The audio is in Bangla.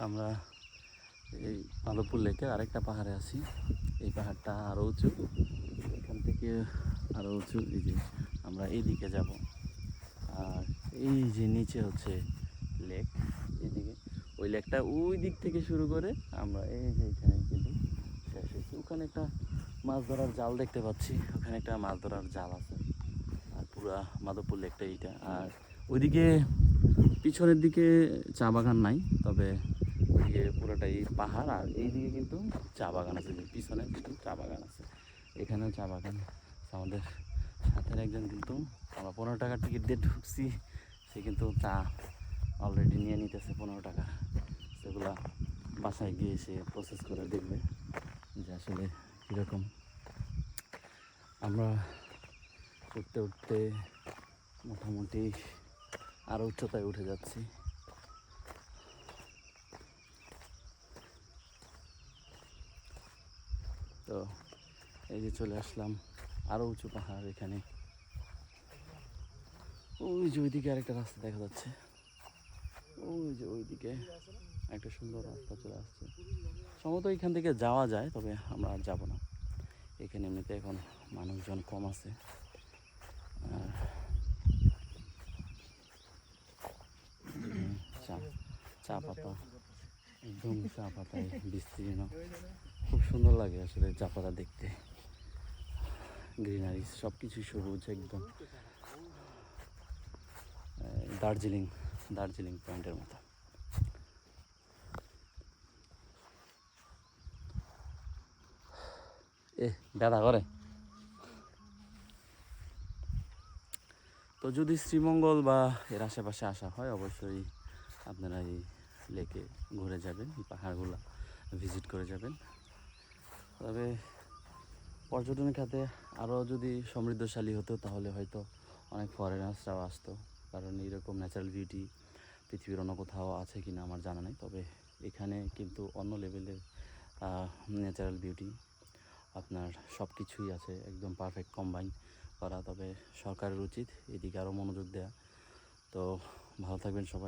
আমরা এই মাধবপুর লেকের আরেকটা পাহাড়ে আছি। এই পাহাড়টা আরও উঁচু, এখান থেকে আরও উঁচু। এই যে আমরা এইদিকে যাব, আর এই যে নিচে হচ্ছে লেক, এইদিকে ওই লেকটা ওই দিক থেকে শুরু করে আমরা এই যে এখানে কিন্তু শেষ হয়েছে। ওখানে একটা মাছ ধরার জাল দেখতে পাচ্ছি, ওখানে একটা মাছ ধরার জাল আছে। আর পুরা মাধবপুর লেকটা এইটা। আর ওইদিকে পিছনের দিকে চা বাগান নাই, তবে ওইদিকে পুরোটাই পাহাড়। আর এইদিকে কিন্তু চা বাগান আছে, যে পিছনে কিন্তু চা বাগান আছে, এখানেও চা বাগান। আমাদের সাথের একজন কিন্তু, আমরা 15 টাকার টিকিট দিয়ে ঢুকছি, সে কিন্তু চা অলরেডি নিয়ে নিতেছে 15 টাকা। সেগুলা বাসায় গিয়ে সে প্রসেস করে দেখবে যে আসলে কীরকম। আমরা উঠতে উঠতে মোটামুটি আরও উচ্চতায় উঠে যাচ্ছি। তো এই যে চলে আসলাম আরও উঁচু পাহাড়। এখানে ওই যে ওইদিকে আরেকটা রাস্তা দেখা যাচ্ছে, ওই যে ওইদিকে একটা সুন্দর রাস্তা চলে আসছে। সম্ভবত এখান থেকে যাওয়া যায়, তবে আমরা আর যাবো না। এখানে এমনিতে এখন মানুষজন কম আছে। আর চা পাতা, একদম চা পাতায় বিস্তীর্ণ, খুব সুন্দর লাগে আসলে চা পাতা দেখতে। গ্রিনারিস সব কিছুই সবুজ একদম, দার্জিলিং পয়েন্টের মতো। ব্যথা করে। তো যদি শ্রীমঙ্গল বা এর আশেপাশে আসা হয়, অবশ্যই আপনারা এই লেকে ঘুরে যাবেন, এই পাহাড়গুলো ভিজিট করে যাবেন। তবে পর্যটন খাতে আরও যদি সমৃদ্ধশালী হতো, তাহলে হয়তো অনেক ফরেনার্সরাও আসতো, কারণ এইরকম ন্যাচারাল বিউটি পৃথিবীর অন্য কোথাও আছে কি না আমার জানা নেই। তবে এখানে কিন্তু অন্য লেভেলের ন্যাচারাল বিউটি, আপনার সব কিছুই আছে, একদম পারফেক্ট কম্বাইন করা। তবে সরকারের উচিত এদিকে আরও মনোযোগ দেওয়া। তো ভালো থাকবেন সবাই।